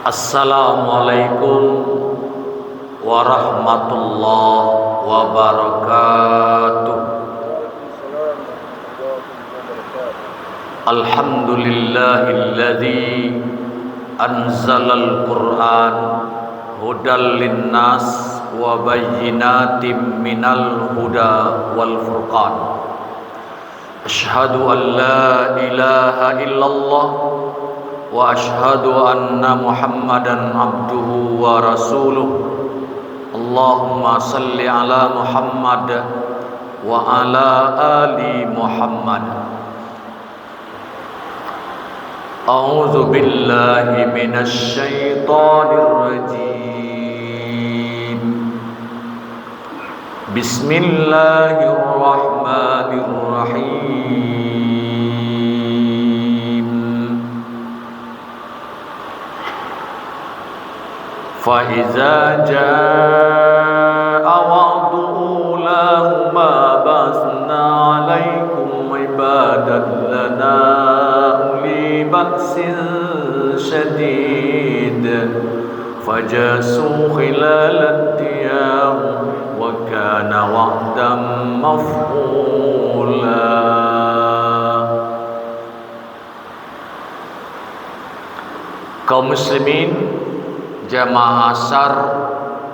Assalamualaikum warahmatullahi wabarakatuh. Alhamdulillahilladzi anzalal Qur'an hudal linnas wa bayyinatin minal huda wal furqan. Asyhadu an la ilaha illallah wa asyhadu anna Muhammadan abduhu wa rasuluh. Allahumma salli ala Muhammad wa ala ali Muhammad. A'udzu billahi minasy syaithanir rajim. Bismillahirrahmanirrahim. Fa iza jaa wa'du ulahuma basna 'alaikum ibadan lana uli ba'sin syadid fajasu khilalad diyar wa kana wa'dan maf'ula. Kaum muslimin jamaah asar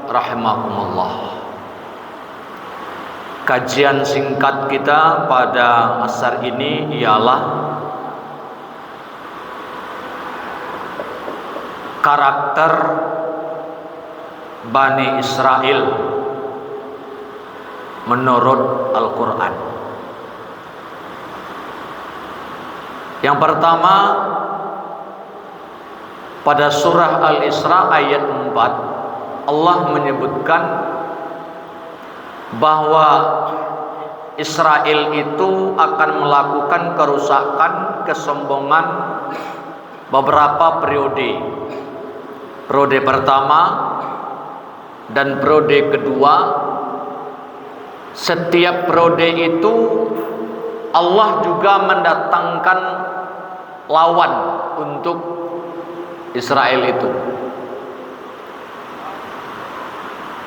rahimakumullah. Kajian singkat kita pada asar ini ialah karakter Bani Israel menurut Al-Quran. Yang pertama, pada surah Al-Isra ayat 4, Allah menyebutkan bahwa Israel itu akan melakukan kerusakan, kesombongan beberapa periode. Periode pertama dan periode kedua. Setiap periode itu Allah juga mendatangkan lawan untuk Israel itu.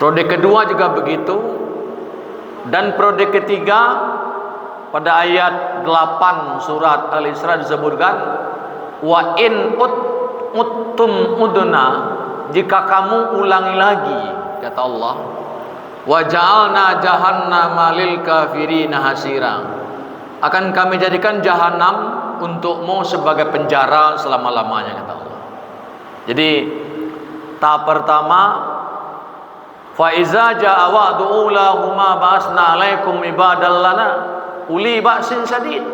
Periode kedua juga begitu. Dan periode ketiga pada ayat 8 surat Al-Isra disebutkan wa in uttum udna, jika kamu ulangi lagi, kata Allah, wa ja'alna jahannama lil kafirina hasira, akan kami jadikan jahanam untukmu sebagai penjara selama-lamanya, kata Allah. Jadi tahap pertama, fa iza jaa wa'du ulahuma ba'asna 'alaikum ibadal lana uli ba'sin syadid.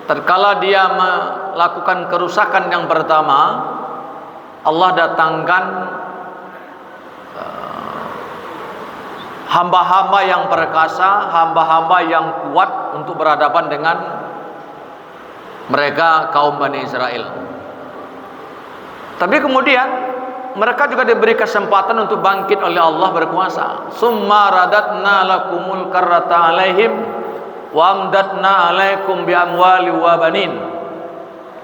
Tatkala dia melakukan kerusakan yang pertama, Allah datangkan hamba-hamba yang perkasa, hamba-hamba yang kuat untuk berhadapan dengan mereka kaum Bani Israel. Tapi kemudian mereka juga diberi kesempatan untuk bangkit oleh Allah berkuasa. Summa radatna lakumul karrata alaihim wa amdatna alaikum bi amwali wa banin.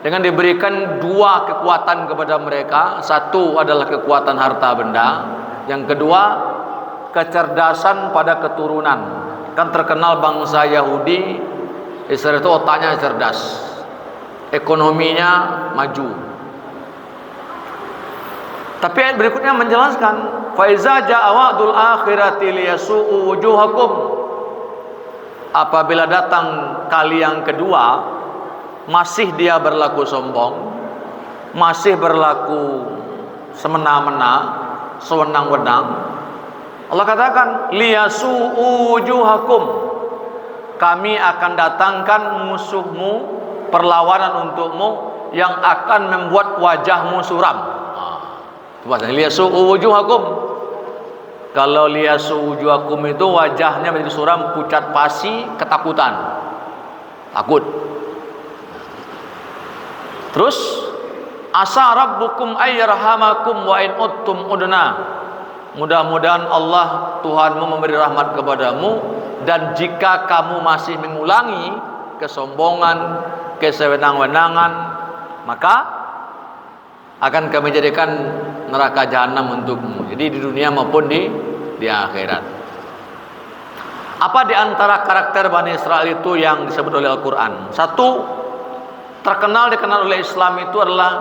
Dengan diberikan dua kekuatan kepada mereka. Satu adalah kekuatan harta benda, yang kedua kecerdasan pada keturunan. Kan terkenal bangsa Yahudi, Israel itu otaknya cerdas, ekonominya maju. Tapi ayat berikutnya menjelaskan, fa iza jaa wa'dul akhirati liyasu'u wujuhakum. Apabila datang kali yang kedua, masih dia berlaku sombong, masih berlaku semena-mena, sewenang-wenang. Allah katakan, liyasu'u wujuhakum, kami akan datangkan musuhmu, perlawanan untukmu yang akan membuat wajahmu suram. Liyasu'u wujuhakum. Kalau liyasu'u wujuhakum itu wajahnya menjadi suram, pucat pasi, ketakutan, takut. Terus asa rabbukum ayyarhamakum wa in uttum udna. Mudah-mudahan Allah Tuhanmu memberi rahmat kepadamu, dan jika kamu masih mengulangi kesombongan, kesewenang-wenangan, maka akan kami jadikan neraka jahanam untukmu. Jadi di dunia maupun di akhirat. Apa di antara karakter Bani Israel itu yang disebut oleh Al-Quran? Satu, dikenal oleh Islam itu adalah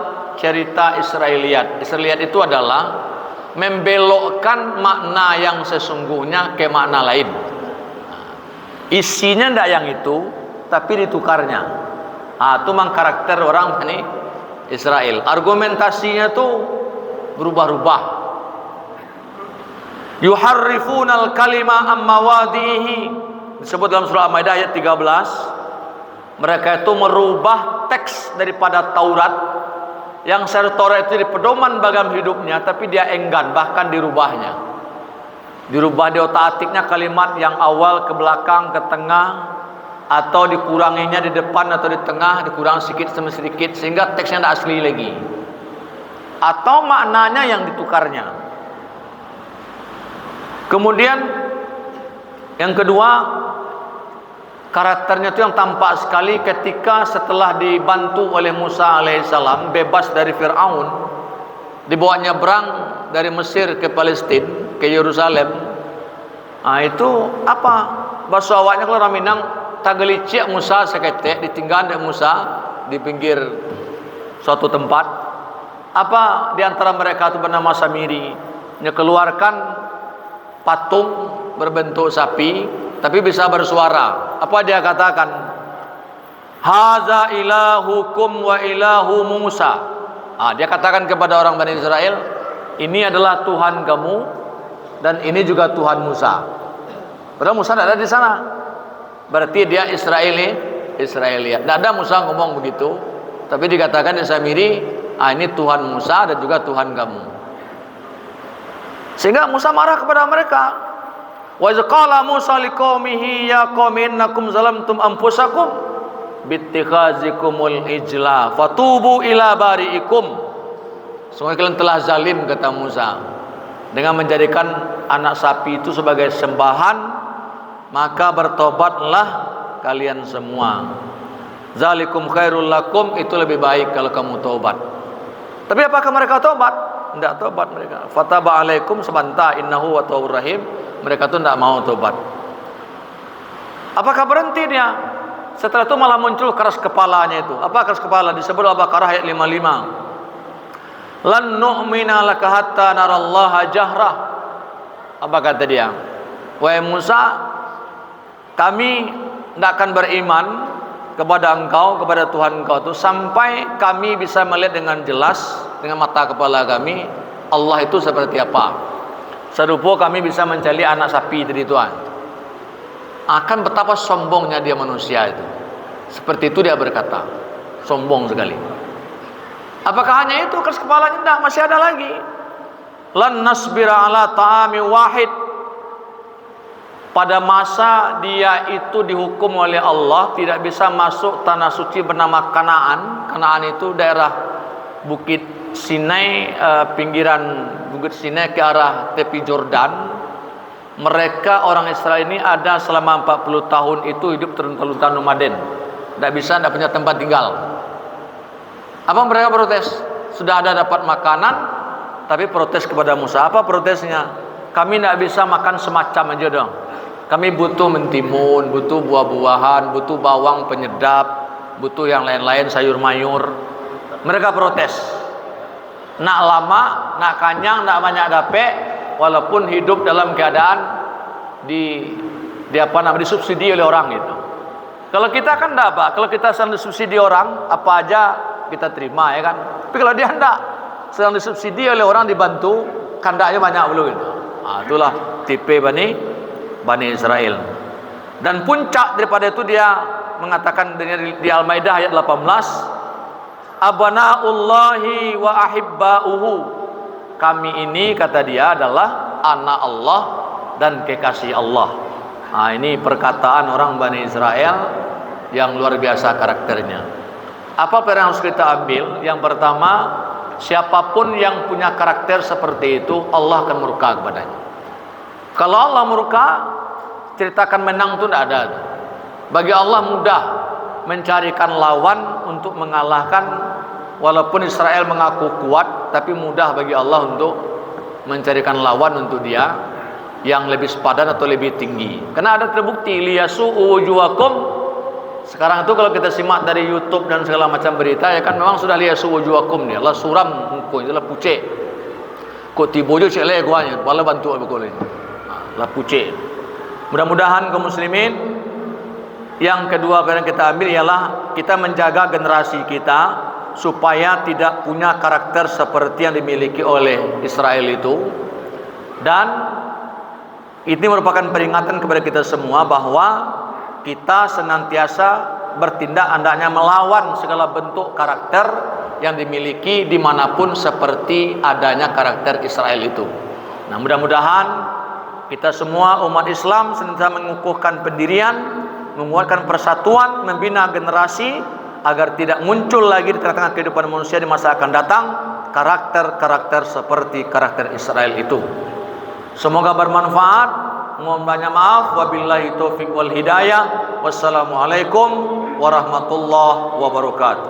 cerita Israiliyat. Israiliyat itu adalah membelokkan makna yang sesungguhnya ke makna lain. Isinya tidak yang itu, tapi ditukarnya. Itu memang karakter orang Bani Israel. Argumentasinya tuh berubah-ubah. Yuharrifunal kalima ammawadihi, disebut dalam surah Al-Maidah ayat 13. Mereka itu merubah teks daripada Taurat, yang secara Taurat itu di pedoman bagam hidupnya, tapi dia enggan bahkan dirubahnya. Dirubah di otak-atiknya kalimat yang awal ke belakang, ke tengah, atau dikuranginya di depan atau di tengah, dikurang sedikit demi sedikit sehingga teksnya tidak asli lagi, atau maknanya yang ditukarnya. Kemudian yang kedua, karakternya itu yang tampak sekali ketika setelah dibantu oleh Musa alaihissalam bebas dari Fir'aun, dibawanya berang dari Mesir ke Palestina, ke Yerusalem. Itu apa? Bahasa awaknya kalau orang Minang, tagelicik Musa seketek, ditinggal dari Musa di pinggir suatu tempat. Apa di antara mereka itu bernama Samiri, dia keluarkan patung berbentuk sapi tapi bisa bersuara. Apa dia katakan? Haza ilahukum wa ilahu Musa. Dia katakan kepada orang Bani Israel, ini adalah Tuhan kamu dan ini juga Tuhan Musa. Padahal Musa tidak ada di sana. Berarti dia Israeliat. Tidak ada Musa ngomong begitu, tapi dikatakan di Samiri, ini Tuhan Musa dan juga Tuhan kamu. Sehingga Musa marah kepada mereka. Wa iz qala Musa liqaumihi ya qaumi innakum zalamtum anfusakum bittikhazikumul ijla fatubu ila bari'ikum. Sungguh kalian telah zalim, kata Musa, dengan menjadikan anak sapi itu sebagai sembahan, maka bertobatlah kalian semua. Zalikum khairul lakum, itu lebih baik kalau kamu tobat. Tapi apakah mereka tobat? Tidak tobat mereka. Fataba alaikum sebanta innahu wa tawur rahim. Mereka itu tidak mau tobat. Apakah berhenti dia? Setelah itu malah muncul keras kepalanya itu. Apa keras kepala? Disebut Al-Baqarah ayat 55. Lan nu'mina laka hatta narallaha jahrah. Apa kata dia? Wahai Musa, kami tidak akan beriman kepada engkau, kepada Tuhan engkau itu, sampai kami bisa melihat dengan jelas dengan mata kepala kami Allah itu seperti apa. Serupa kami bisa mencari anak sapi dari Tuhan. Akan betapa sombongnya dia manusia itu. Seperti itu dia berkata. Sombong sekali. Apakah hanya itu keras kepalanya? Tidak, masih ada lagi. Lan nasbira ala ta'ami wahid. Pada masa dia itu dihukum oleh Allah tidak bisa masuk tanah suci bernama Kanaan. Kanaan itu daerah Bukit Sinai, pinggiran Bukit Sinai ke arah tepi Jordan. Mereka orang Israel ini ada selama 40 tahun itu hidup terlunta-lunta nomaden. Tidak bisa, tidak punya tempat tinggal. Apa mereka protes? Sudah ada dapat makanan, tapi protes kepada Musa. Apa protesnya? Kami tidak bisa makan semacam aja dong. Kami butuh mentimun, butuh buah-buahan, butuh bawang penyedap, butuh yang lain-lain, sayur mayur. Mereka protes. Nak lama, nak kanyang, nak banyak dapet, walaupun hidup dalam keadaan disubsidi oleh orang itu. Kalau kita kan tidak apa, kalau kita sedang disubsidi orang, apa aja kita terima, ya kan. Tapi kalau dia tidak, sedang disubsidi oleh orang, dibantu, kandaknya banyak belum itu. Itulah tipe Bani Israel. Dan puncak daripada itu dia mengatakan di Al-Maidah ayat 18, abanaullahi wa ahibbauhu. Kami ini, kata dia, adalah anak Allah dan kekasih Allah. Ini perkataan orang Bani Israel yang luar biasa karakternya. Apa yang harus kita ambil? Yang pertama, siapapun yang punya karakter seperti itu, Allah akan murka kepadanya. Kalau Allah murka, ceritakan menang itu tidak ada. Bagi Allah mudah mencarikan lawan untuk mengalahkan walaupun Israel mengaku kuat, tapi mudah bagi Allah untuk mencarikan lawan untuk dia yang lebih sepadan atau lebih tinggi. Karena ada terbukti liyasu'u wujuhakum. Sekarang itu kalau kita simak dari YouTube dan segala macam berita, ya kan memang sudah liyasu'u wujuhakum ni. Allah suram muka, itulah pucet. Kok tibo je cek le guanya, wala bantu aku ni. Lah pucet. Mudah-mudahan kaum muslimin, yang kedua yang kita ambil ialah kita menjaga generasi kita supaya tidak punya karakter seperti yang dimiliki oleh Israel itu. Dan ini merupakan peringatan kepada kita semua bahwa kita senantiasa bertindak hendaknya melawan segala bentuk karakter yang dimiliki dimanapun seperti adanya karakter Israel itu. Nah, mudah-mudahan kita semua umat Islam senantiasa mengukuhkan pendirian, menguatkan persatuan, membina generasi agar tidak muncul lagi di tengah-tengah kehidupan manusia di masa akan datang karakter-karakter seperti karakter Israel itu. Semoga bermanfaat. Mohon banyak maaf. Wabillahi taufiq wal hidayah. Wassalamualaikum warahmatullahi wabarakatuh.